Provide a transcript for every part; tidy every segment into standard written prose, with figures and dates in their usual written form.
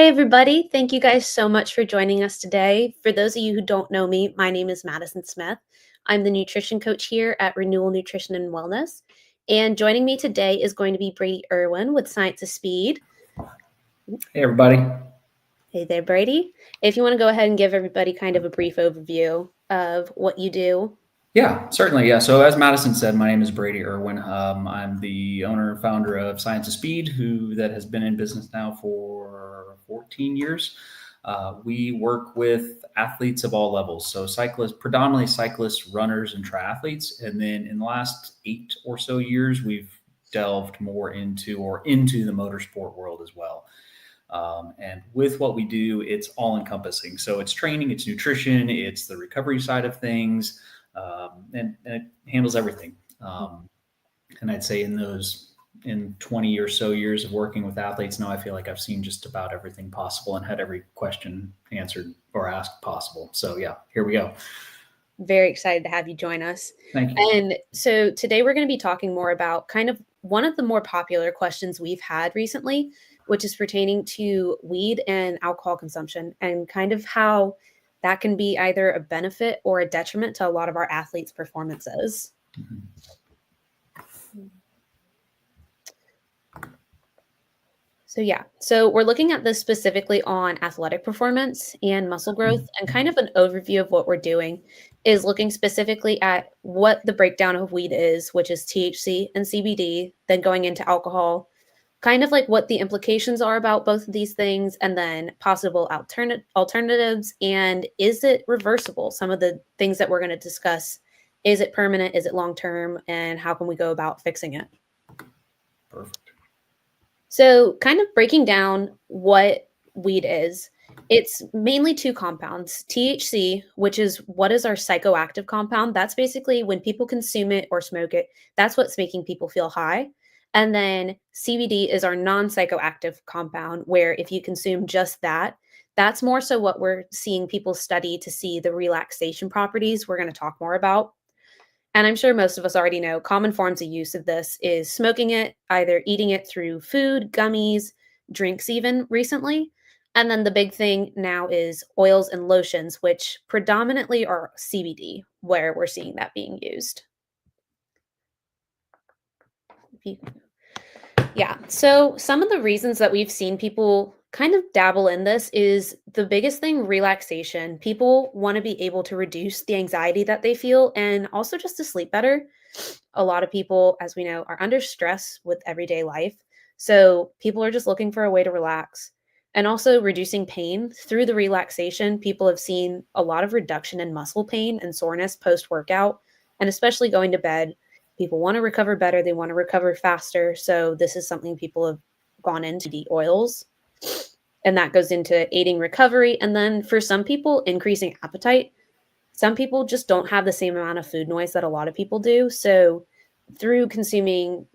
Hey, everybody. Thank you guys so much for joining us today. For those of you who don't know me, my name is Madison Smith. I'm the nutrition coach here at Renewal Nutrition and Wellness. And joining me today is going to be Brady Irwin with Science of Speed. Hey, everybody. Hey there, Brady. If you want to go ahead and give everybody kind of a brief overview of what you do. Yeah, certainly. Yeah. So, as Madison said, my name is Brady Irwin. I'm the owner and founder of Science of Speed, that has been in business now for 14 years. We work with athletes of all levels, so cyclists, predominantly cyclists, runners, and triathletes. And then in the last 8 or so years, we've delved more into the motorsport world as well. And with what we do, it's all encompassing. So it's training, it's nutrition, it's the recovery side of things, and it handles everything. And I'd say in 20 or so years of working with athletes now, I feel like I've seen just about everything possible and had every question answered or asked possible. So yeah, here we go. Very excited to have you join us. Thank you. And so today we're going to be talking more about kind of one of the more popular questions we've had recently, which is pertaining to weed and alcohol consumption and kind of how that can be either a benefit or a detriment to a lot of our athletes' performances. Mhm. So we're looking at this specifically on athletic performance and muscle growth, and kind of an overview of what we're doing is looking specifically at what the breakdown of weed is, which is THC and CBD, then going into alcohol, kind of like what the implications are about both of these things, and then possible alternatives, and is it reversible? Some of the things that we're going to discuss, is it permanent, is it long-term, and how can we go about fixing it? Perfect. So, kind of breaking down what weed is, it's mainly two compounds. THC, which is what is our psychoactive compound. That's basically when people consume it or smoke it, that's what's making people feel high. And then CBD is our non psychoactive compound, where if you consume just that, that's more so what we're seeing people study to see the relaxation properties we're going to talk more about. And I'm sure most of us already know common forms of use of this is smoking it, either eating it through food, gummies, drinks, even recently. And then the big thing now is oils and lotions, which predominantly are CBD, where we're seeing that being used. Yeah. So some of the reasons that we've seen people kind of dabble in this is the biggest thing relaxation. People want to be able to reduce the anxiety that they feel and also just to sleep better. A lot of people, as we know, are under stress with everyday life. So people are just looking for a way to relax and also reducing pain through the relaxation. People have seen a lot of reduction in muscle pain and soreness post workout, and especially going to bed. People want to recover better, they want to recover faster. So this is something people have gone into the oils. And that goes into aiding recovery. And then for some people, increasing appetite. Some people just don't have the same amount of food noise that a lot of people do. So through consuming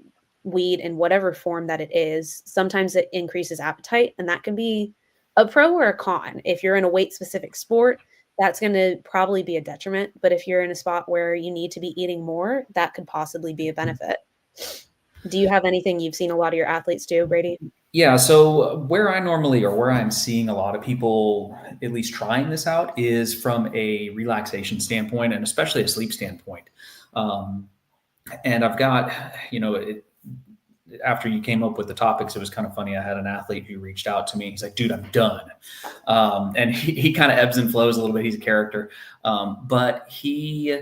weed in whatever form that it is, sometimes it increases appetite. And that can be a pro or a con. If you're in a weight specific sport, that's going to probably be a detriment. But if you're in a spot where you need to be eating more, that could possibly be a benefit. Do you have anything you've seen a lot of your athletes do, Brady? Yeah, so where I'm seeing a lot of people at least trying this out is from a relaxation standpoint and especially a sleep standpoint. Um, and I've got, after you came up with the topics, it was kind of funny. I had an athlete who reached out to me. He's like, dude, I'm done. And he kind of ebbs and flows a little bit. He's a character. But he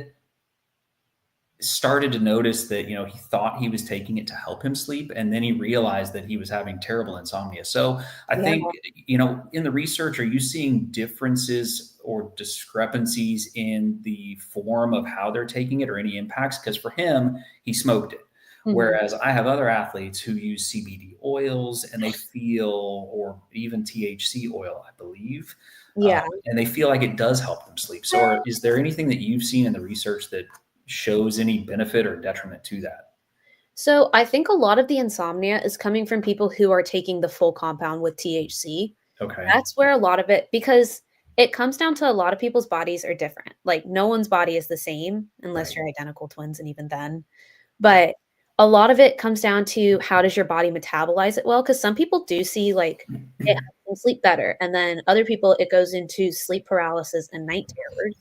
started to notice that, he thought he was taking it to help him sleep. And then he realized that he was having terrible insomnia. So I Yeah. think, in the research, are you seeing differences or discrepancies in the form of how they're taking it or any impacts? Because for him, he smoked it. Mhm. Whereas I have other athletes who use CBD oils and they feel, or even THC oil, I believe, Yeah. and they feel like it does help them sleep. So is there anything that you've seen in the research that shows any benefit or detriment to that? So I think a lot of the insomnia is coming from people who are taking the full compound with THC. Okay. That's where a lot of it, because it comes down to a lot of people's bodies are different. Like no one's body is the same unless Right. you're identical twins, and even then. But A lot of it comes down to how does your body metabolize it well, because some people do see, like, it helps them sleep better, and then other people, it goes into sleep paralysis and night terrors.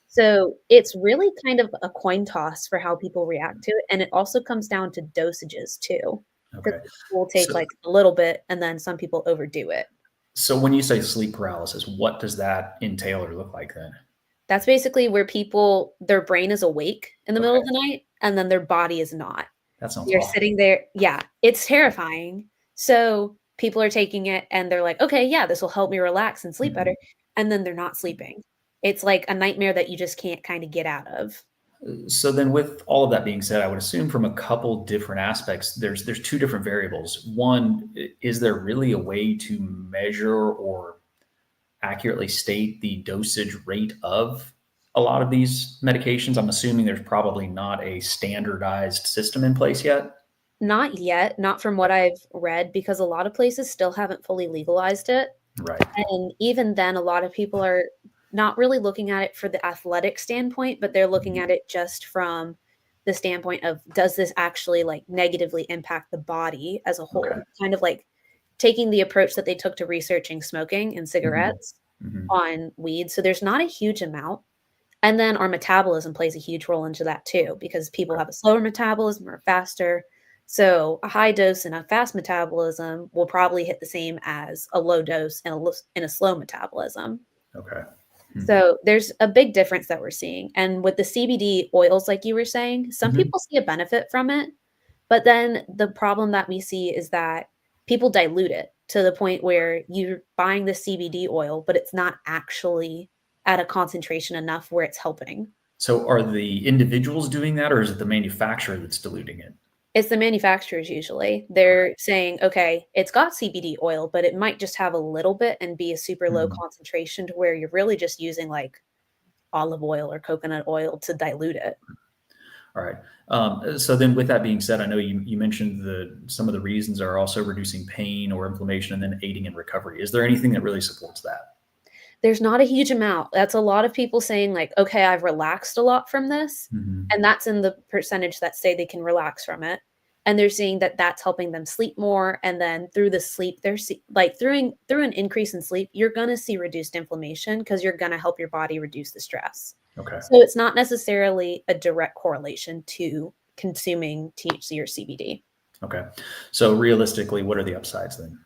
So, it's really kind of a coin toss for how people react to it, and it also comes down to dosages too, because Okay. people will take, So like, a little bit, and then some people overdo it. so when you say sleep paralysis, what does that entail or look like then? That's basically where people their brain is awake in the middle Okay. of the night, and then their body is not. That sounds You're awful. sitting there yeah, it's terrifying. So, people are taking it and they're like, "Okay, yeah, this will help me relax and sleep better," Mhm. and then they're not sleeping. It's like a nightmare that you just can't kinda get out of. So then with all of that being said, I would assume from a couple different aspects, there's two different variables. One, is there really a way to measure or accurately state the dosage rate of a lot of these medications? I'm assuming there's probably not a standardized system in place yet. Not yet, not from what I've read, because a lot of places still haven't fully legalized it. Right. And even then, a lot of people are not really looking at it for the athletic standpoint, but they're looking Mhm. at it just from the standpoint of, does this actually, like, negatively impact the body as a Okay. whole? Kind of like taking the approach that they took to researching smoking and Mhm. cigarettes Mhm. on weed. So there's not a huge amount. And then our metabolism plays a huge role into that too, because people Okay. have a slower metabolism or faster. So a high dose and a fast metabolism will probably hit the same as a low dose and a slow metabolism. Okay. Hmm. So there's a big difference that we're seeing. And with the CBD oils, like you were saying, some Mhm. people see a benefit from it, but then the problem that we see is that people dilute it to the point where you're buying the CBD oil, but it's not actually at a concentration enough where it's helping. So are the individuals doing that, or is it the manufacturer that's diluting it? It's the manufacturers usually. Okay. They're saying, "Okay, it's got CBD oil, but it might just have a little bit and be a super low Mhm. concentration to where you're really just using, like, olive oil or coconut oil to dilute it." All right. So then, with that being said, I know you mentioned the some of the reasons are also reducing pain or inflammation, and then aiding in recovery. Is there anything that really supports that? There's not a huge amount. That's a lot of people saying like, "Okay, I've relaxed a lot from this," Hmm. and that's in the percentage that say they can relax from it, and they're seeing that that's helping them sleep more, and then through the sleep, they're like, through an increase in sleep, you're gonna see reduced inflammation because 'cause you're gonna help your body reduce the stress. Okay. So it's not necessarily a direct correlation to consuming THC or CBD. Okay. So realistically, what are the upsides then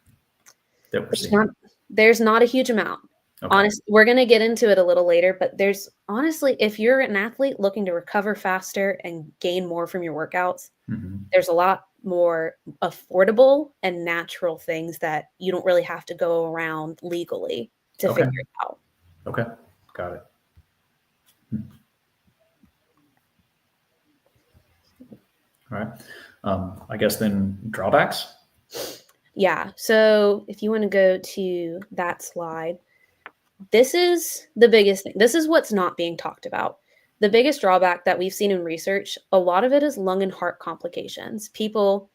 that we're There's not seeing? there's not a huge amount. Okay. Honest we're gonna get into it a little later, but there's honestly, if you're an athlete looking to recover faster and gain more from your workouts, Hmm. there's a lot more affordable and natural things that you don't really have to go around legally to Okay. figure it out. Okay. Got it. Hmm. All right. I guess then drawbacks. Yeah, so if you wanna go to that slide, this is the biggest thing. This is what's not being talked about. The biggest drawback that we've seen in research, a lot of it is lung and heart complications. People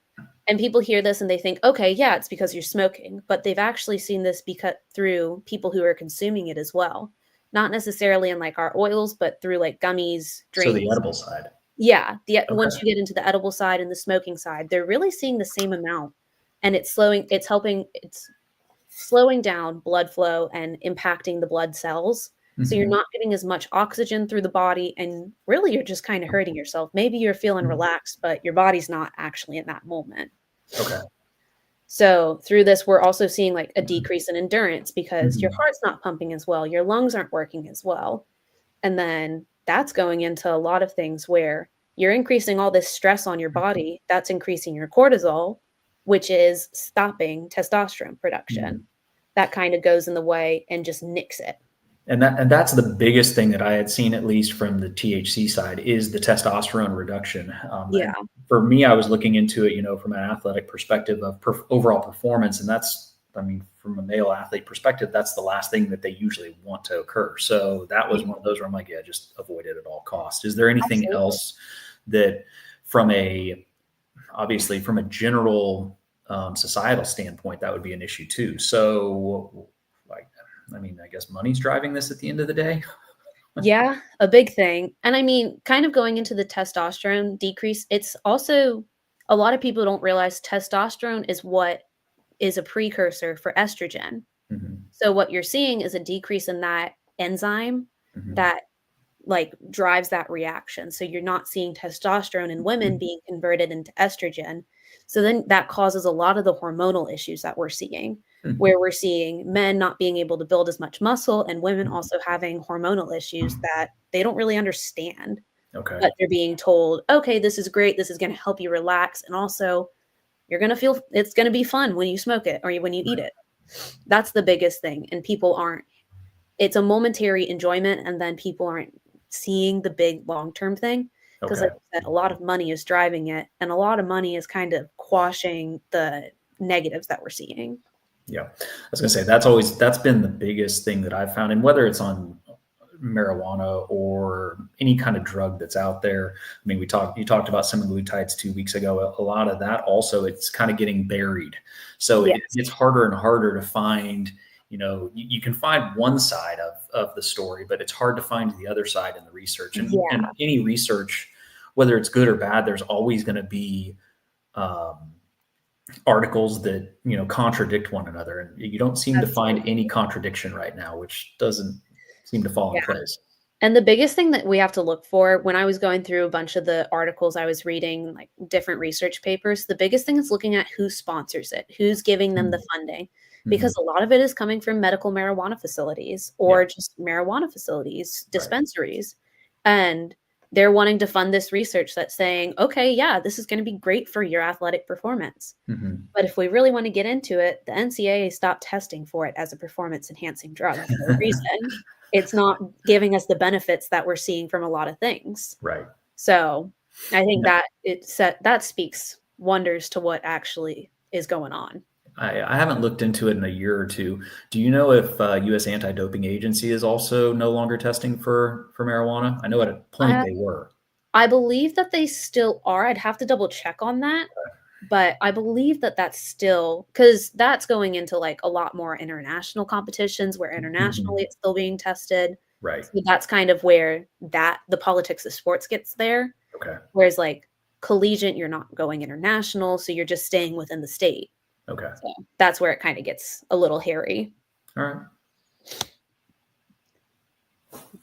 hear this and they think, "Okay, yeah, it's because you're smoking," but they've actually seen this be cut through people who are consuming it as well. Not necessarily in, like, our oils, but through, like, gummies, So the drinks. edible side. Yeah, once Okay. you get into the edible side and the smoking side, they're really seeing the same amount, and it's slowing down blood flow and impacting the blood cells. So you're Hmm. not getting as much oxygen through the body, and really you're just kinda hurting yourself. Maybe you're feeling relaxed, but your body's not actually in that moment. Okay. So through this, we're also seeing, like, a decrease in endurance because your Hmm. heart's not pumping as well, your lungs aren't working as well, and then that's going into a lot of things where you're increasing all this stress on your body, that's increasing your cortisol, which is stopping testosterone production. Hmm. That kinda goes in the way and just nicks it. And that's the biggest thing that I had seen, at least from the THC side, is the testosterone reduction. Yeah, And for me, I was looking into it, from an athletic perspective of overall performance, and that's, I mean, from a male athlete perspective, that's the last thing that they usually want to occur. So that was yeah, one of those where I'm like, yeah, just avoid it at all costs. Is there anything absolutely. else that, from a obviously from a general societal standpoint, that would be an issue too. So, like, I mean, I guess money's driving this at the end of the day. Yeah, a big thing, and I mean, kind of going into the testosterone decrease, it's also a lot of people don't realize testosterone is what is a precursor for estrogen. Hmm. So what you're seeing is a decrease in that enzyme Hmm. that like drives that reaction. So you're not seeing testosterone in women being converted into estrogen. So then that causes a lot of the hormonal issues that we're seeing, Hmm. where we're seeing men not being able to build as much muscle and women also having hormonal issues that they don't really understand. Okay. But they're being told, okay, this is great. This is going to help you relax. And also, you're going to feel it's going to be fun when you smoke it or when you eat Right. it. That's the biggest thing. And people aren't, it's a momentary enjoyment. And then people aren't seeing the big long term thing. Because, like Okay. I said, a lot of money is driving it. And a lot of money is kind of quashing the negatives that we're seeing. Yeah. I was gonna say that's been the biggest thing that I've found, and whether it's on marijuana or any kind of drug that's out there. I mean, you talked about semaglutides 2 weeks ago. A lot of that also, it's kind of getting buried. So Yes. it's harder and harder to find, you can find one side of the story, but it's hard to find the other side in the research. And Yeah. any research, whether it's good or bad, there's always going to be um, articles that contradict one another, and you don't seem to find any Absolutely. contradiction right now, which doesn't seem to fall in Yeah. place. And the biggest thing that we have to look for when I was going through a bunch of the articles I was reading, like different research papers, the biggest thing is looking at who sponsors it, who's giving them the funding, Mm-hmm. because a lot of it is coming from medical marijuana facilities Yeah. or just marijuana facilities, Right. dispensaries. And they're wanting to fund this research that's saying, okay, yeah, this is going to be great for your athletic performance. Mm-hmm. But if we really want to get into it, the NCAA stopped testing for it as a performance enhancing drug for a reason. It's not giving us the benefits that we're seeing from a lot of things. Right. So I think Yeah. that that speaks wonders to what actually is going on. I haven't looked into it in a year or two. Do you know if U.S. Anti-Doping Agency is also no longer testing for marijuana? I know at a point I they were. I believe that they still are. I'd have to double check on that, but I believe that that's still because that's going into like a lot more international competitions where internationally Mhm. it's still being tested. Right. So that's kind of where that the politics of sports gets there. Okay. Whereas like collegiate, you're not going international, so you're just staying within the state. Okay. So that's where it kind of gets a little hairy. All right.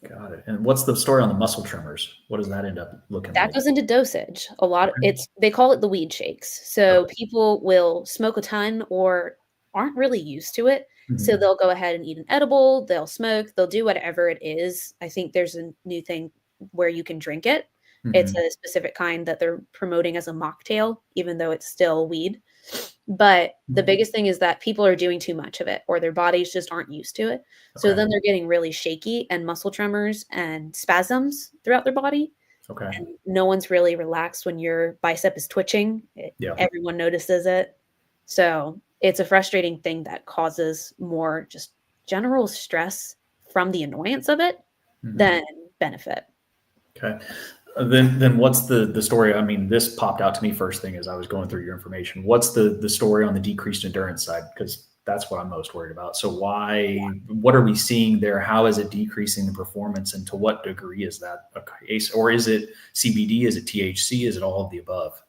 Got it. And what's the story on the muscle tremors? What does that end up looking That like? goes into dosage. A lot Okay. it's they call it the weed shakes. So Okay. people will smoke a ton or aren't really used to it. So Mhm. they'll go ahead and eat an edible, they'll smoke, they'll do whatever it is. I think there's a new thing where you can drink it. It's Mhm. a specific kind that they're promoting as a mocktail, even though it's still weed. But the Mhm. biggest thing is that people are doing too much of it or their bodies just aren't used to it. So Okay. then they're getting really shaky and muscle tremors and spasms throughout their body. Okay. And no one's really relaxed when your bicep is twitching. Yeah. Everyone notices it. So it's a frustrating thing that causes more just general stress from the annoyance of it Mhm. than benefit. Okay. Then what's the story? I mean, this popped out to me first thing as I was going through your information. What's the story on the decreased endurance side? Because that's what I'm most worried about. So what are we seeing there? How is it decreasing the performance, and to what degree is that a case? Or is it CBD? Is it THC? Is it all of the above?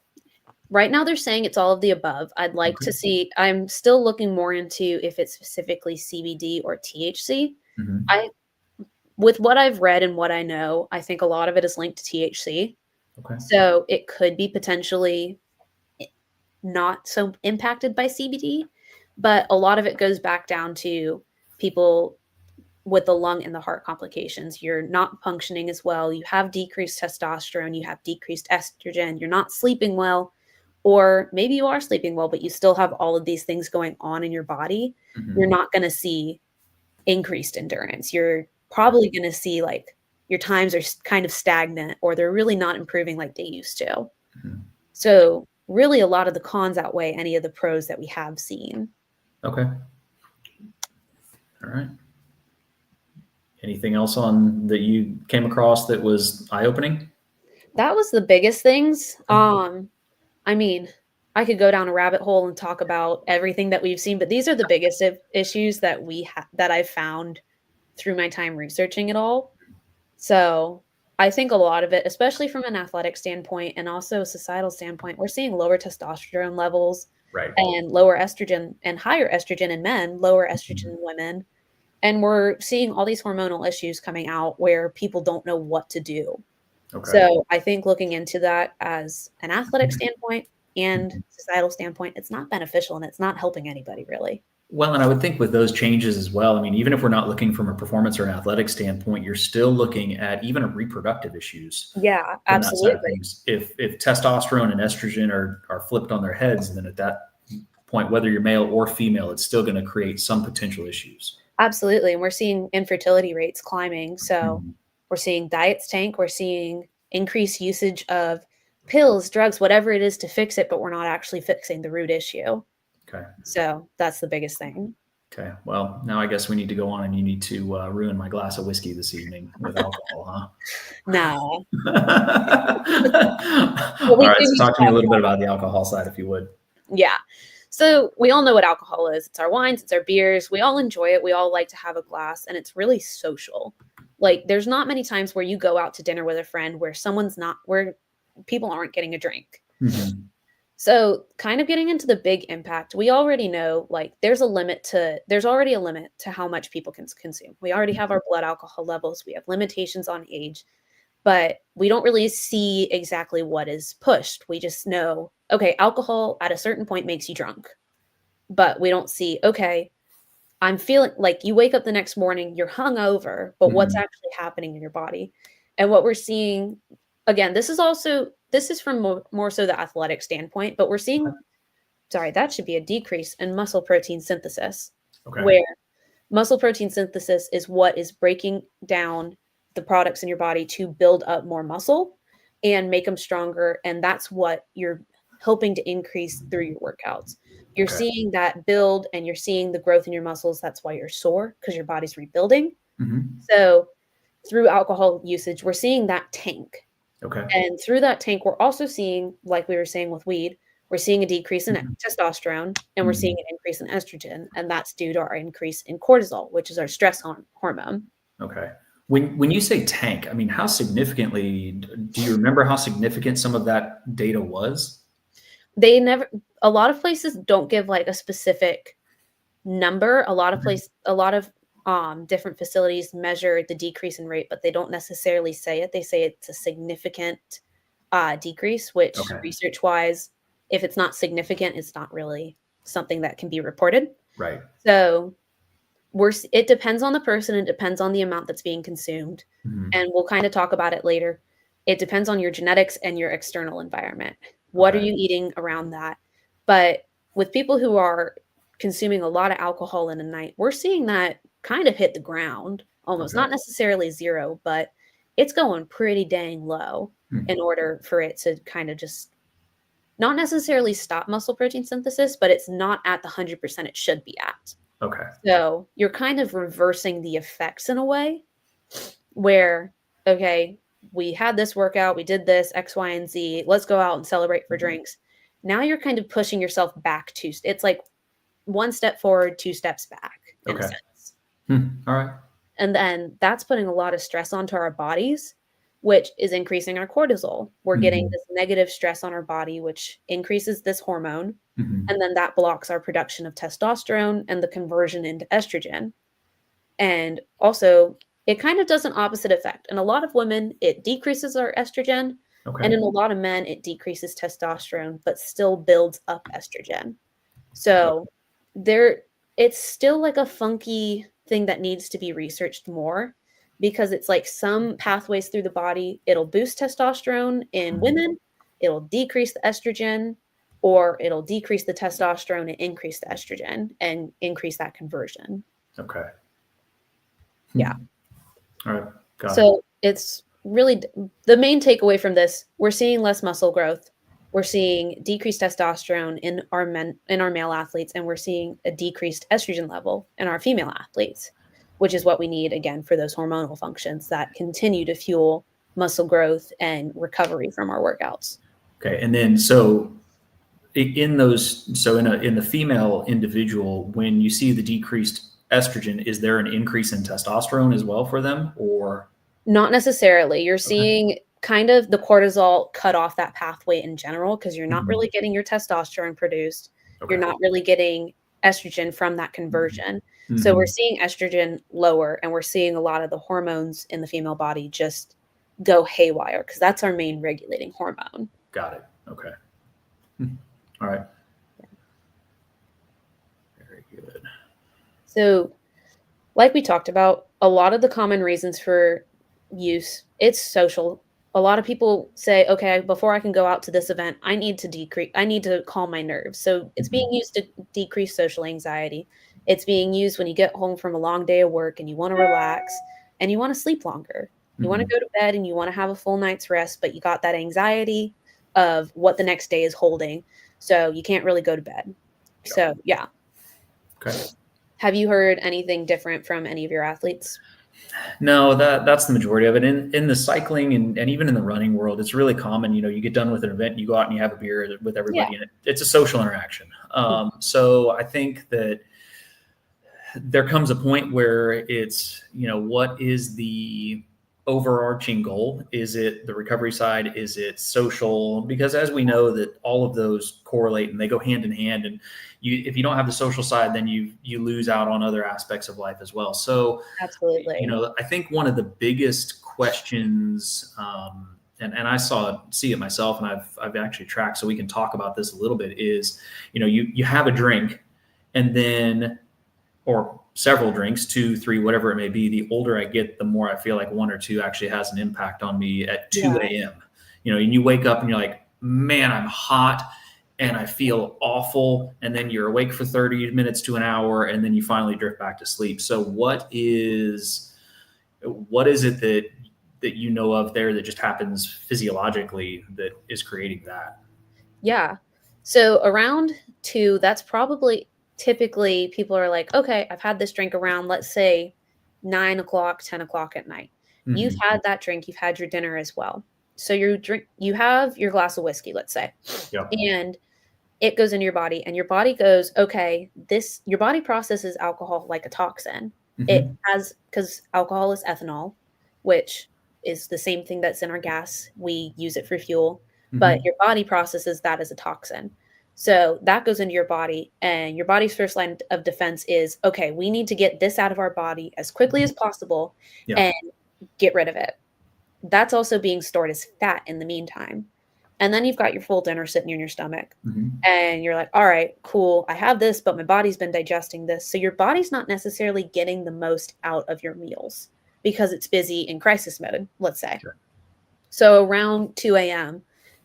Right now, they're saying it's all of the above. I'd like Okay. to see, I'm still looking more into if it's specifically CBD or THC. Hmm. I, with what I've read and what I know, I think a lot of it is linked to THC. Okay. So it could be potentially not so impacted by CBD, but a lot of it goes back down to people with the lung and the heart complications. You're not functioning as well. You have decreased testosterone, you have decreased estrogen, you're not sleeping well, or maybe you are sleeping well, but you still have all of these things going on in your body. You're Hmm. not going to see increased endurance. You're probably going to see like your times are kind of stagnant or they're really not improving like they used to. Hmm. So, really, a lot of the cons outweigh any of the pros that we have seen. Okay. All right. Anything else on that you came across that was eye opening? That was the biggest things. I mean, I could go down a rabbit hole and talk about everything that we've seen, but these are the biggest issues that I've found through my time researching it all. So, I think a lot of it, especially from an athletic standpoint and also a societal standpoint, we're seeing lower testosterone levels Right. and lower estrogen and higher estrogen in men, lower estrogen Mhm. in women. And we're seeing all these hormonal issues coming out where people don't know what to do. Okay. So I think looking into that as an athletic standpoint and societal standpoint, it's not beneficial and it's not helping anybody really. Well, and I would think with those changes as well, I mean, even if we're not looking from a performance or an athletic standpoint, you're still looking at even reproductive issues Yeah, from that side of absolutely. things. If testosterone and estrogen are flipped on their heads, then at that point, whether you're male or female, it's still going to create some potential issues. Absolutely. And we're seeing infertility rates climbing. So Mhm. we're seeing diets tank, we're seeing increased usage of pills, drugs, whatever it is to fix it, but we're not actually fixing the root issue. Okay. So that's the biggest thing. Okay. Well, now I guess we need to go on and you need to ruin my glass of whiskey this evening with alcohol, No. huh? Well, All we right. do So need to talk to me a talk little bit about about the alcohol side, if you would. yeah. So we all know what alcohol is. It's our wines, it's our beers. We all enjoy it. We all like to have a glass, and it's really social. Like, there's not many times where you go out to dinner with a friend where people aren't getting a drink. Mhm. So, kind of getting into the big impact, we already know like there's already a limit to how much people can consume. We already have our blood alcohol levels, we have limitations on age, but we don't really see exactly what is pushed. We just know, okay, alcohol at a certain point makes you drunk, but we don't see, okay, I'm feeling like you wake up the next morning, you're hungover, but what's Mhm. actually happening in your body? And what we're seeing, again, this is from more so the athletic standpoint, but we're seeing, sorry, that should be a decrease in muscle protein synthesis, Okay. where muscle protein synthesis is what is breaking down the products in your body to build up more muscle and make them stronger. And that's what you're hoping to increase through your workouts. You're Okay. seeing that build and you're seeing the growth in your muscles. That's why you're sore because your body's rebuilding. Mhm. So through alcohol usage, we're seeing that tank. Okay. And through that tank, we're also seeing, like we were saying with weed, we're seeing a decrease in Mhm. testosterone and we're seeing Mhm. an increase in estrogen. And that's due to our increase in cortisol, which is our stress hormone. Okay. When you say tank, I mean, how significantly do you remember how significant some of that data was? They never, a lot of places don't give like a specific number. Mhm. A lot of different facilities measure the decrease in rate, but they don't necessarily say it. They say it's a significant decrease, which Okay. research wise, if it's not significant, it's not really something that can be reported. Right. So it depends on the person, it depends on the amount that's being consumed, Mhm. and we'll kind of talk about it later. It depends on your genetics and your external environment. What are Okay. you eating around that? But with people who are consuming a lot of alcohol in a night, we're seeing that kind of hit the ground almost, Okay. not necessarily zero, but it's going pretty dang low in Hmm. order for it to kind of just not necessarily stop muscle protein synthesis, but it's not at the 100% it should be at. Okay. So you're kind of reversing the effects in a way where, okay, we had this workout, we did this, X, Y, and Z, let's go out and celebrate for Mhm. drinks. Now you're kind of pushing yourself back it's like one step forward, two steps back in a Okay. sense. All right. And then that's putting a lot of stress onto our bodies, which is increasing our cortisol. We're getting Mhm. this negative stress on our body, which increases this hormone. Mhm. And then that blocks our production of testosterone and the conversion into estrogen. And also, it kind of does an opposite effect. In a lot of women, it decreases our estrogen, Okay. and in a lot of men, it decreases testosterone, but still builds up estrogen. So there it's still like a funky thing that needs to be researched more because it's like some pathways through the body, it'll boost testosterone in Mhm. women, it'll decrease the estrogen, or it'll decrease the testosterone and increase the estrogen and increase that conversion. Okay. Yeah. All right. Got it. So it's really the main takeaway from this, we're seeing less muscle growth. We're seeing decreased testosterone in our male athletes, and we're seeing a decreased estrogen level in our female athletes, which is what we need again for those hormonal functions that continue to fuel muscle growth and recovery from our workouts. Okay. And then so in those, so in the female individual, when you see the decreased estrogen, is there an increase in testosterone as well for them, or? Not necessarily. You're Okay. seeing kind of the cortisol cut off that pathway in general because you're not Mhm. really getting your testosterone produced. You're Okay. not really getting estrogen from that Mhm. conversion. So we're Mhm. seeing estrogen lower, and we're seeing a lot of the hormones in the female body just go haywire because that's our main regulating hormone. Got it. Okay. Hmm. All right. Very good. So, like we talked about, a lot of the common reasons for use, it's social. A lot of people say, "Okay, before I can go out to this event, I need to calm my nerves." So, it's being Mhm. used to decrease social anxiety. It's being used when you get home from a long day of work and you wanna relax and you wanna sleep longer. You wanna Mhm. go to bed and you wanna have a full night's rest, but you got that anxiety of what the next day is holding, so you can't really go to bed. Yep. So, yeah. Okay. Have you heard anything different from any of your athletes? No, that's the majority of it. In the cycling and even in the running world, it's really common. You know, you get done with an event, you go out and you have a beer with Yeah. everybody, and it's a social interaction. Mm, So I think that there comes a point where it's, what is the overarching goal? Is it the recovery side? Is it social? Because as we know that all of those correlate and they go hand in hand. And if you don't have the social side, then you lose out on other aspects of life as well. So, absolutely. I think one of the biggest questions, and I see it myself, and I've actually tracked, so we can talk about this a little bit. Is, you have a drink, and then, or several drinks, 2, 3, whatever it may be. The older I get, the more I feel like one or two actually has an impact on me at Yeah, 2 a.m. And you wake up and you're like, man, I'm hot and I feel awful. And then you're awake for 30 minutes to an hour, and then you finally drift back to sleep. So what is it that you know of there that just happens physiologically that is creating that? yeah. So around 2, that's probably typically people are like, "Okay, I've had this drink around, let's say 9 o'clock, 10 o'clock at night." You've Hmm. had that drink, you've had your dinner as well. So you have your glass of whiskey, let's say, Yep. and it goes into your body, and your body goes, "Okay, this" your body processes alcohol like a toxin. It Hmm. has because alcohol is ethanol, which is the same thing that's in our gas. We use it for fuel, but Hmm. your body processes that as a toxin. So, that goes into your body, and your body's first line of defense is, "Okay, we need to get this out of our body as quickly as possible Yeah. and get rid of it." That's also being stored as fat in the meantime. And then you've got your full dinner sitting in your stomach. Hmm. And you're like, all right, cool. I have this, but my body's been digesting this. So your body's not necessarily getting the most out of your meals because it's busy in crisis mode, let's say. Sure. So around 2 a.m.,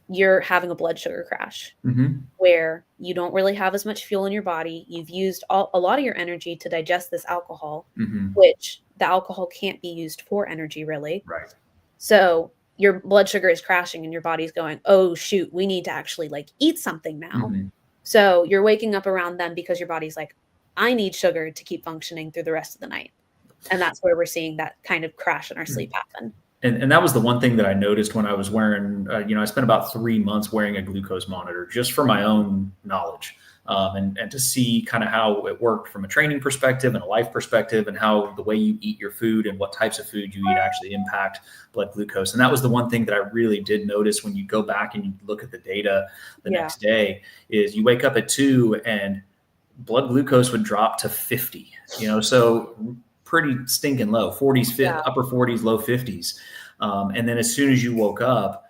you're having a blood sugar crash Hmm. where you don't really have as much fuel in your body. You've used a lot of your energy to digest this alcohol, Hmm. which the alcohol can't be used for energy really. Right. So your blood sugar is crashing and your body's going, "Oh shoot, we need to actually like eat something now." Hmm. So you're waking up around them because your body's like, "I need sugar to keep functioning through the rest of the night." And that's where we're seeing that kind of crash in our sleep happen. And that was the one thing that I noticed when I was wearing, I spent about 3 months wearing a glucose monitor just for my own knowledge, and to see kind of how it worked from a training perspective and a life perspective, and how the way you eat your food and what types of food you eat actually impact blood glucose. And that was the one thing that I really did notice when you go back and you look at the data the Yeah. next day is you wake up at 2 and blood glucose would drop to 50, so pretty stinking low, 40s, Yeah. upper 40s, low 50s. And then as soon as you woke up,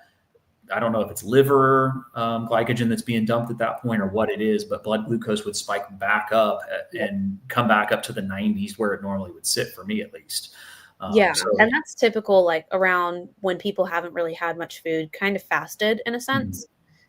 I don't know if it's liver glycogen that's being dumped at that point or what it is, but blood glucose would spike back up Yep. and come back up to the 90s where it normally would sit for me at least. Yeah, So, and that's typical, like, around when people haven't really had much food, kind of fasted in a mhm, sense.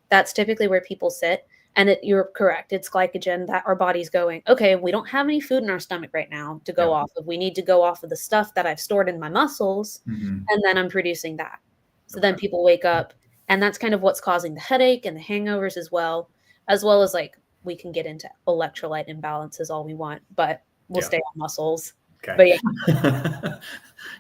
That's typically where people sit, and you're correct, it's glycogen that our body's going, "Okay, we don't have any food in our stomach right now to yeah, go off of. We need to go off of the stuff that I've stored in my muscles, mhm, and then I'm producing that." So then okay, people wake up, and that's kind of what's causing the headache and the hangovers as well as, like, we can get into electrolyte imbalances all we want, but we'll yeah. stay on muscles. Okay. But yeah.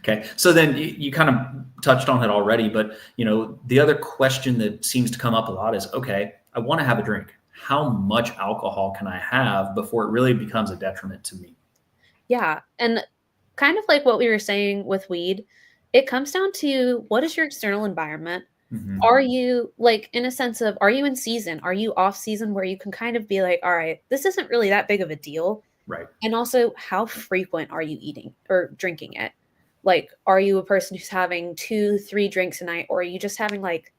Okay. So then you kind of touched on it already, but the other question that seems to come up a lot is, okay, I want to have a drink. How much alcohol can I have before it really becomes a detriment to me? Yeah, and kind of like what we were saying with weed, it comes down to what is your external environment? Hmm. Are you like in a sense of are you in season? Are you off season where you can kind of be like, all right, this isn't really that big of a deal? Right. And also, how frequent are you eating or drinking it? Like, are you a person who's having 2, 3 drinks a night, or are you just having like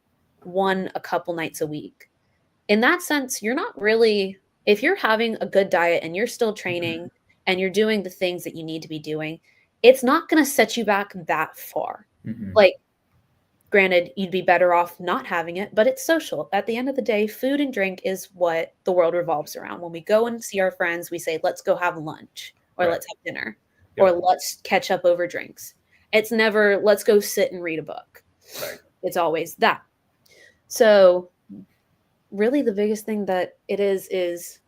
one a couple nights a week? In that sense, you're not really, if you're having a good diet and you're still training and you're doing the things that you need to be doing, it's not going to set you back that far. Hmm. Like, granted, you'd be better off not having it, but it's social. At the end of the day, food and drink is what the world revolves around. When we go and see our friends, we say, let's go have lunch, or Right. let's have dinner, or Yep. let's catch up over drinks. It's never, let's go sit and read a book. Right. It's always that. So, really, the biggest thing that it is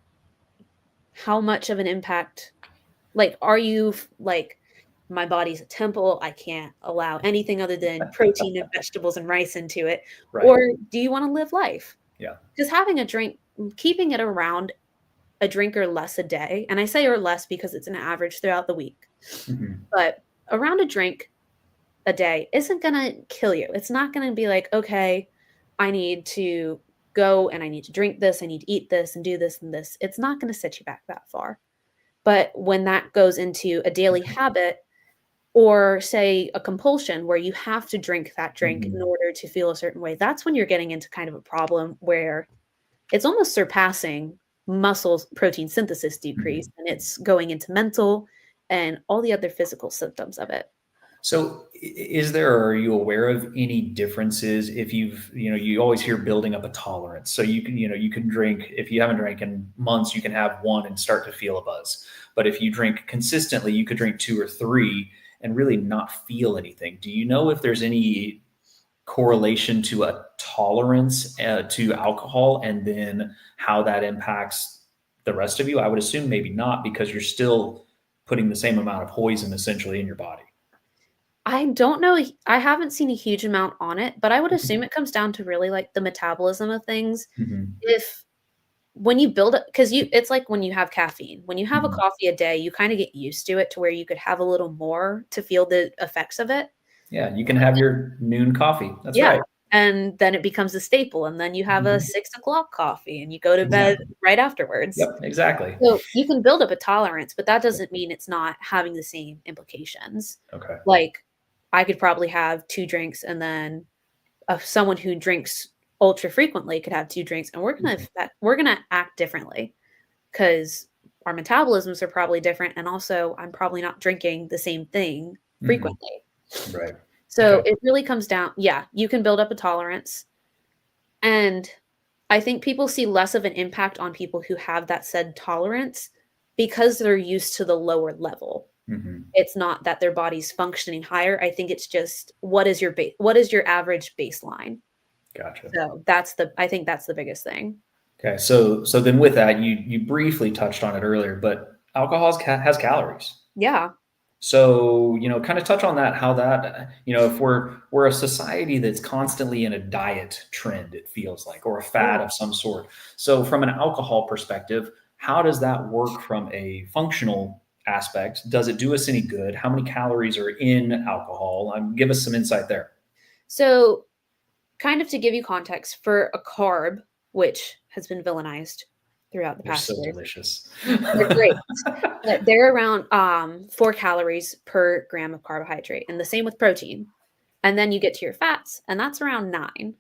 how much of an impact, like, are you like, my body's a temple. I can't allow anything other than protein and vegetables and rice into it. Right. Or do you want to live life? Yeah. Just having a drink, keeping it around a drink or less a day. And I say or less because it's an average throughout the week. Hmm. But around a drink a day isn't going to kill you. It's not going to be like, okay, I need to go and I need to drink this. I need to eat this and do this and this. It's not going to set you back that far. But when that goes into a daily habit, or say a compulsion where you have to drink that drink in Hmm. order to feel a certain way, that's when you're getting into kind of a problem where it's almost surpassing muscle protein synthesis decrease, Hmm. and it's going into mental and all the other physical symptoms of it. So, is there, or are you aware of any differences if you always hear building up a tolerance. So you can drink, if you haven't drank in months, you can have one and start to feel a buzz. But if you drink consistently, you could drink two or three and really not feel anything. Do you know if there's any correlation to a tolerance to alcohol and then how that impacts the rest of you? I would assume maybe not because you're still putting the same amount of poison essentially in your body. I don't know. I haven't seen a huge amount on it, but I would Mhm. assume it comes down to really like the metabolism of things. Mhm. If when you build it, because it's like when you have caffeine. When you have a Mhm. coffee a day, you kind of get used to it to where you could have a little more to feel the effects of it. Yeah, you can have your noon coffee. That's Yeah, right. and then it becomes a staple, and then you have a Mhm. 6 o'clock coffee, and you go to bed Exactly. right afterwards. Yep, exactly. So, you can build up a tolerance, but that doesn't mean it's not having the same implications. Okay. Like, I could probably have 2 drinks, and then, someone who drinks ultra frequently could have 2 drinks, and Mhm. we're gonna act differently because our metabolisms are probably different, and also I'm probably not drinking the same thing Mhm. frequently. Right. So Okay. it really comes down, yeah, you can build up a tolerance, and I think people see less of an impact on people who have that said tolerance because they're used to the lower level. Mhm. It's not that their body's functioning higher, I think it's just what is your average baseline? Gotcha. So I think that's the biggest thing. Okay. So then with that, you briefly touched on it earlier, but alcohol has calories. Yeah. So, kind of touch on that, how that, if we're a society that's constantly in a diet trend, it feels like, or a fad Yeah. of some sort. So, from an alcohol perspective, how does that work from a functional aspect? Does it do us any good? How many calories are in alcohol? Give us some insight there. So, kind of to give you context, for a carb, which has been villainized throughout the They're past so years, delicious. they're great. But they're around 4 calories per gram of carbohydrate, and the same with protein. And then you get to your fats, and that's around 9.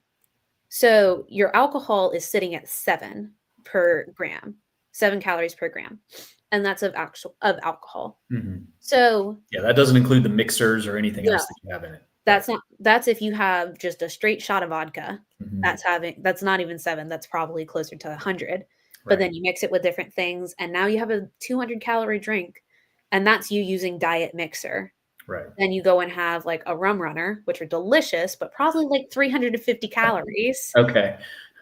So your alcohol is sitting at 7 per gram, 7 calories per gram, and that's of alcohol. Mhm. So Yeah, that doesn't include the mixers or anything yeah, else that you have in it. Right. that's if you have just a straight shot of vodka. Mhm. That's not even 7. That's probably closer to 100. But Right. then you mix it with different things, and now you have a 200-calorie drink, and that's you using diet mixer. Right. Then you go and have, like, a rum runner, which are delicious, but probably, like, 350 calories. Okay.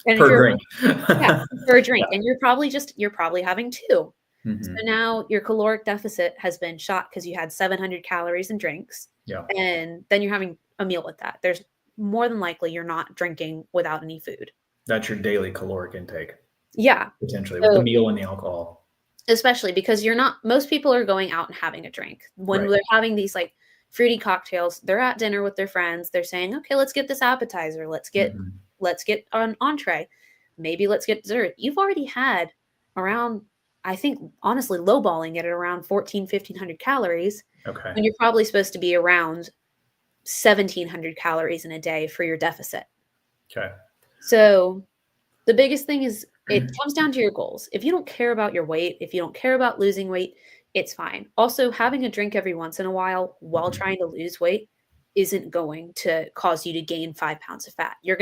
And if Per you're drink. yeah, for a Yeah. drink, and you're probably having 2. So Mhm. now your caloric deficit has been shot because you had 700 calories in drinks, Yeah. and then you're having a meal with that. There's more than likely you're not drinking without any food. That's your daily caloric intake, Yeah. potentially, with the So meal and the alcohol. especially because you're not most people are going out and having a drink. When Right. they're having these, like, fruity cocktails. They're at dinner with their friends. They're saying, okay, let's get this appetizer. Let's get an entree. Maybe let's get dessert. You've already had around, I think, honestly, lowballing it at around 1,500 calories Okay. when you're probably supposed to be around 1,700 calories in a day for your deficit. Okay. So the biggest thing is it comes down to your goals. If you don't care about your weight, if you don't care about losing weight, it's fine. Also, having a drink every once in a while trying to lose weight isn't going to cause you to gain 5 pounds of fat. You're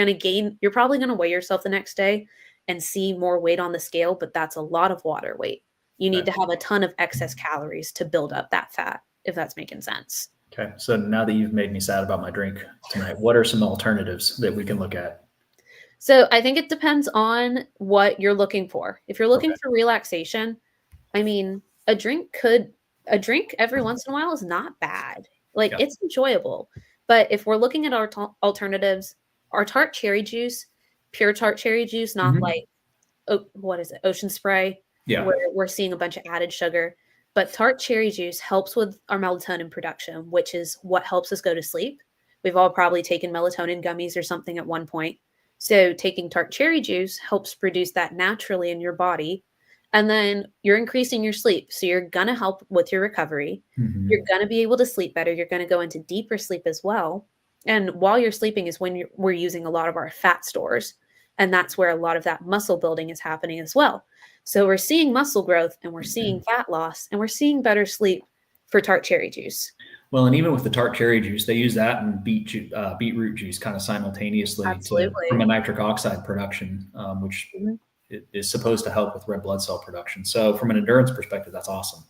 probably going to weigh yourself the next day and see more weight on the scale, but that's a lot of water weight. You need to have a ton of excess calories to build up that fat, if that's making sense. Okay. So now that you've made me sad about my drink tonight, what are some alternatives that we can look at? So I think it depends on what you're looking for. If you're looking Okay. for relaxation, I mean, a drink every once in a while is not bad. Like Yeah. it's enjoyable. But if we're looking at our alternatives, our tart cherry juice, pure tart cherry juice, not Mhm. like what is it, ocean spray, Yeah. where we're seeing a bunch of added sugar. But tart cherry juice helps with our melatonin production, which is what helps us go to sleep. We've all probably taken melatonin gummies or something at one point. So taking tart cherry juice helps produce that naturally in your body. And then you're increasing your sleep. So you're going to help with your recovery. You're Mhm. going to be able to sleep better. You're going to go into deeper sleep as well. And while you're sleeping is when we're using a lot of our fat stores. And that's where a lot of that muscle building is happening as well. So we're seeing muscle growth and we're seeing fat loss and we're seeing better sleep for tart cherry juice. Well, and even with the tart cherry juice, they use that and beetroot juice kind of simultaneously from a Absolutely. nitric oxide production, which Mhm. is supposed to help with red blood cell production. So, from an endurance perspective, that's awesome.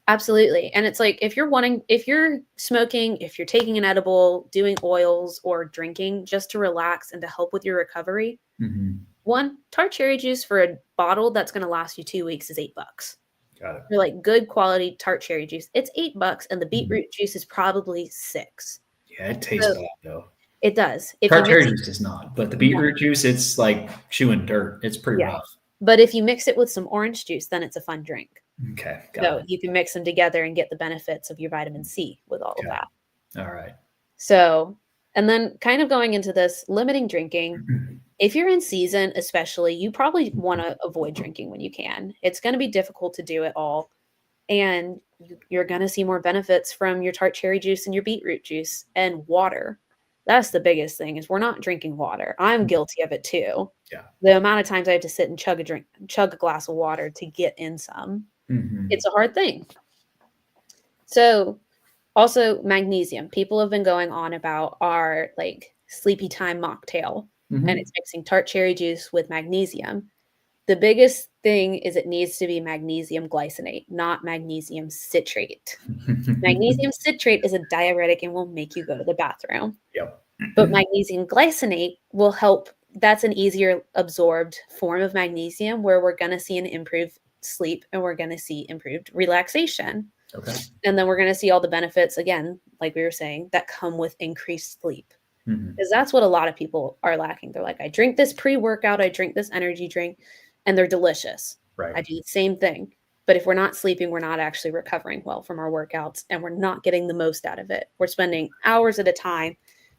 Absolutely. And it's like if you're smoking, if you're taking an edible, doing oils or drinking just to relax and to help with your recovery, Mhm. one tart cherry juice for a bottle that's going to last you 2 weeks is $8. Got it. For like good quality tart cherry juice, it's $8 and the Mhm. beetroot juice is probably 6. Yeah, it tastes So bad though. it does. If you Tart mix cherry it, juice does not, but the no, beetroot juice, it's like chewing dirt. It's pretty yeah. rough. But if you mix it with some orange juice, then it's a fun drink. Okay, got So it. you can mix them together and get the benefits of your vitamin C with all of Okay, that. all right. So, and then kind of going into this, limiting drinking. If you're in season, especially, you probably want to avoid drinking when you can. It's going to be difficult to do it all. And you're going to see more benefits from your tart cherry juice and your beetroot juice and water. That's the biggest thing is we're not drinking water. I'm guilty of it too. Yeah. The amount of times I have to sit and chug a glass of water to get in some. Mhm. It's a hard thing. So, also magnesium. People have been going on about our like sleepy time mocktail, and Mhm. it's mixing tart cherry juice with magnesium. The biggest thing is it needs to be magnesium glycinate, not magnesium citrate. Magnesium citrate is a diuretic and will make you go to the bathroom. Yep. But magnesium glycinate will help. That's an easier absorbed form of magnesium where we're going to see an improved sleep and we're going to see improved relaxation. Okay. And then we're going to see all the benefits again, like we were saying, that come with increased sleep. Mhm. Because that's what a lot of people are lacking. They're like, I drink this pre workout, I drink this energy drink, and they're delicious. Right. I do the same thing. But if we're not sleeping, we're not actually recovering well from our workouts and we're not getting the most out of it. We're spending hours at a time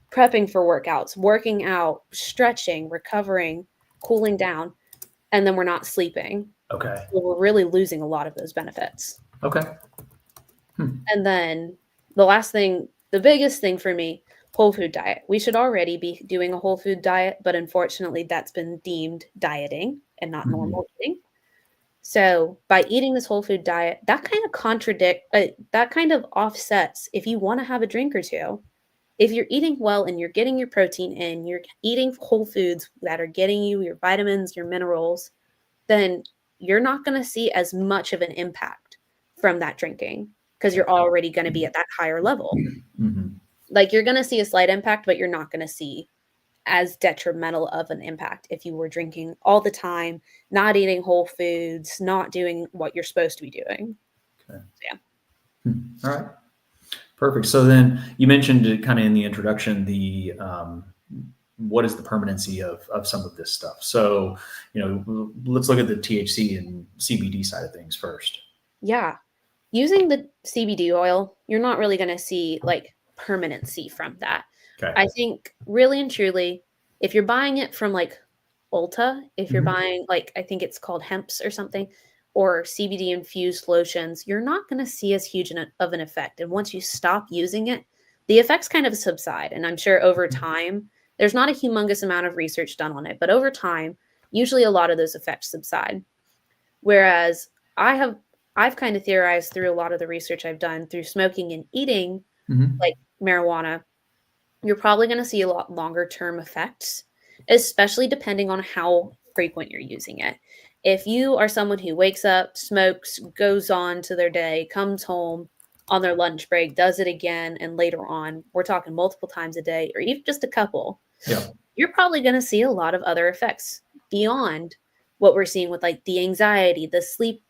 prepping for workouts, working out, stretching, recovering, cooling down, and then we're not sleeping. Okay. So we're really losing a lot of those benefits. Okay. Hmm. And then the last thing, the biggest thing for me, whole food diet. We should already be doing a whole food diet, but unfortunately that's been deemed dieting and not Mhm. normal eating. So by eating this whole food diet, that kind of offsets if you want to have a drink or two. If you're eating well and you're getting your protein in, you're eating whole foods that are getting you your vitamins, your minerals, then you're not going to see as much of an impact from that drinking because Okay. you're already going to be at that higher level. Mhm. Like you're going to see a slight impact, but you're not going to see as detrimental of an impact if you were drinking all the time, not eating whole foods, not doing what you're supposed to be doing. Okay. Yeah. All right. Perfect. So then you mentioned it kind of in the introduction, the what is the permanency of some of this stuff? So, let's look at the THC and CBD side of things first. Yeah. Using the CBD oil, you're not really going to see like permanency from that. Okay. I think really and truly, if you're buying it from like Ulta, if you're Mhm. buying like I think it's called hemps or something, or CBD infused lotions, you're not going to see as huge of an effect. And once you stop using it, the effects kind of subside. And I'm sure over time, there's not a humongous amount of research done on it, but over time, usually a lot of those effects subside. Whereas I have I've kind of theorized through a lot of the research I've done through smoking and eating Mhm. like marijuana, you're probably going to see a lot longer term effects, especially depending on how frequent you're using it. If you are someone who wakes up, smokes, goes on to their day, comes home on their lunch break, does it again, and later on, we're talking multiple times a day or even just a couple, Yeah. you're probably going to see a lot of other effects beyond what we're seeing with like the anxiety, the sleep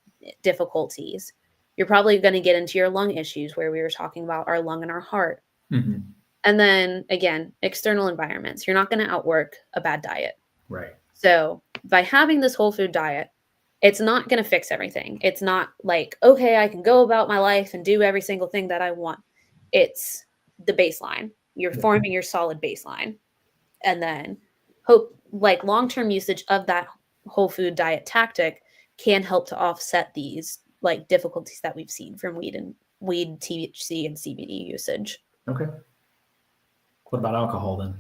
difficulties. You're probably going to get into your lung issues where we were talking about our lung and our heart. Mhm. And then again, external environments. You're not going to outwork a bad diet. Right. So by having this whole food diet, it's not going to fix everything. It's not like, okay, I can go about my life and do every single thing that I want. It's the baseline. You're Yeah. forming your solid baseline. And then hope like long-term usage of that whole food diet tactic can help to offset these like difficulties that we've seen from weed, THC, and CBD usage. Okay. What about alcohol then?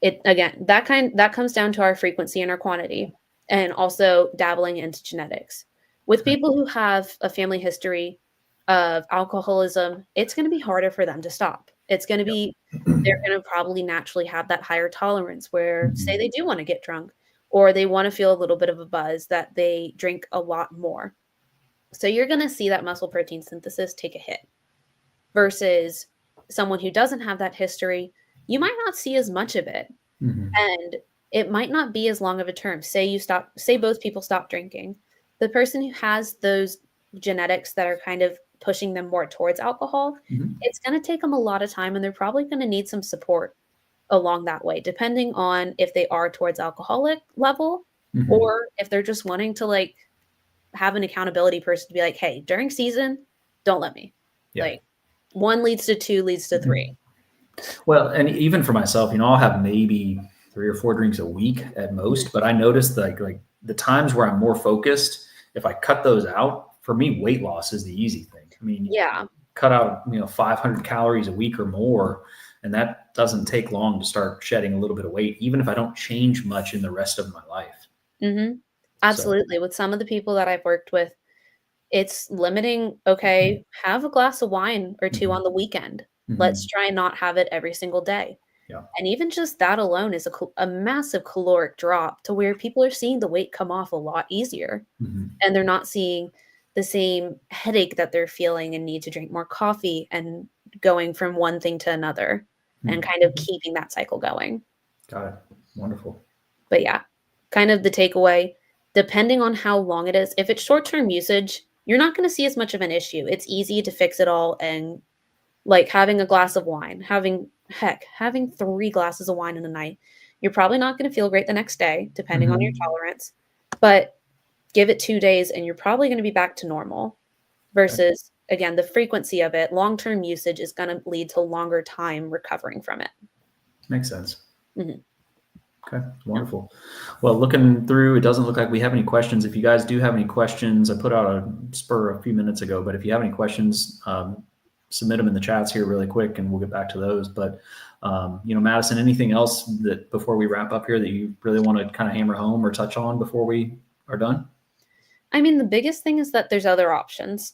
It again, that comes down to our frequency and our quantity, and also dabbling into genetics. With Okay. people who have a family history of alcoholism, it's going to be harder for them to stop. It's going to Yep. be they're going to probably naturally have that higher tolerance where say Mhm. they do want to get drunk or they want to feel a little bit of a buzz that they drink a lot more. So you're going to see that muscle protein synthesis take a hit versus someone who doesn't have that history, you might not see as much of it Mhm. and it might not be as long of a term. Say both people stop drinking. The person who has those genetics that are kind of pushing them more towards alcohol, Mhm. it's going to take them a lot of time and they're probably going to need some support along that way, depending on if they are towards alcoholic level Mhm. or if they're just wanting to like have an accountability person to be like, hey, during season, don't let me. Yeah. Like one leads to two, leads to three. Mhm. Well, and even for myself, I'll have maybe 3 or 4 drinks a week at Mhm. most, but I noticed like the times where I'm more focused, if I cut those out, for me, weight loss is the easy thing. I mean, Yeah. cut out 500 calories a week or more, and that doesn't take long to start shedding a little bit of weight, even if I don't change much in the rest of my life. Mhm. So, Absolutely. With some of the people that I've worked with, it's limiting, okay, have a glass of wine or 2 mhm, on the weekend. Let's mhm, try and not have it every single day. yeah, And even just that alone is a massive caloric drop to where people are seeing the weight come off a lot easier, mhm, and they're not seeing the same headache that they're feeling and need to drink more coffee and going from one thing to another and mhm. kind of keeping that cycle going. Got it. Wonderful. But yeah, kind of the takeaway, depending on how long it is, if it's short-term usage, you're not gonna see as much of an issue. It's easy to fix it all and, like, having a glass of wine, having 3 glasses of wine in a night, you're probably not gonna feel great the next day, depending on your Mhm. tolerance, but give it 2 days and you're probably gonna be back to normal Okay. versus, again, the frequency of it, long-term usage is gonna lead to longer time recovering from it. Makes sense. Mhm. Okay, Yeah. wonderful. Well, looking through, it doesn't look like we have any questions. If you guys do have any questions, I put out a spur a few minutes ago, but if you have any questions, submit them in the chats here really quick and we'll get back to those. But, Madison, anything else that before we wrap up here that you really want to kind of hammer home or touch on before we are done? I mean, the biggest thing is that there's other options.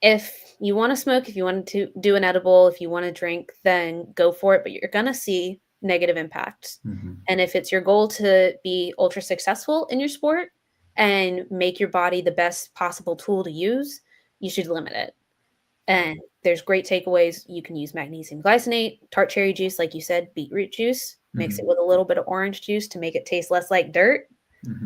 If you wanna smoke, if you want to do an edible, if you wanna drink, then go for it, but you're gonna see negative impacts. Hmm. And if it's your goal to be ultra successful in your sport and make your body the best possible tool to use, you should limit it. Yeah. And there's great takeaways. You can use magnesium glycinate, tart cherry juice, like you said, beetroot juice, mix it Hmm. with a little bit of orange juice to make it taste less like dirt.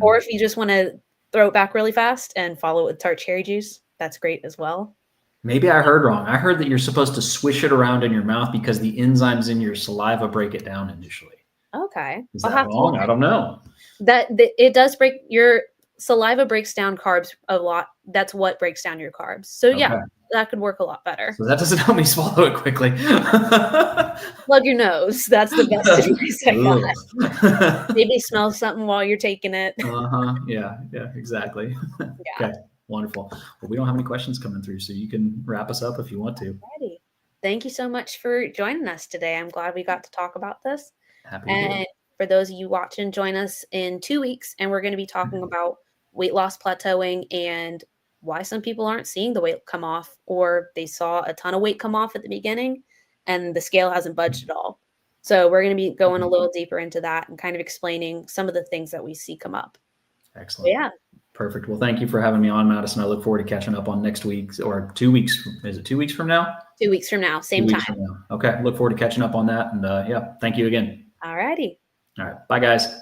Or Hmm. if you just wanna throw it back really fast and follow it with tart cherry juice, that's great as well. Maybe I heard wrong. I heard that you're supposed to swish it around in your mouth because the enzymes in your saliva break it down initially. Okay. Is I'll that have to look wrong? I into don't know. that. It does break your saliva breaks down carbs a lot. That's what breaks down your carbs. So, Okay. yeah. that could work a lot better. So that doesn't help me swallow it quickly. Plug your nose. That's the best advice I got. Ugh. Maybe smell something while you're taking it. Yeah, exactly. Yeah. Okay, wonderful. Well, we don't have any questions coming through, so you can wrap us up if you want to. Alrighty. Thank you so much for joining us today. I'm glad we got to talk about this. Happy to do And it. for those of you watching, join us in 2 weeks, and we're going to be talking about weight loss plateauing and why some people aren't seeing the weight come off, or they saw a ton of weight come off at the beginning and the scale hasn't budged at all. So we're going to be going a little deeper into that and kind of explaining some of the things that we see come up. Excellent. Yeah. Perfect. Well, thank you for having me on, Madison. I look forward to catching up on next week's or 2 weeks. Is it 2 weeks from now? 2 weeks from now, 2 same weeks time. from now. Okay. Look forward to catching up on that. And yeah, thank you again. All righty. All right. Bye, guys.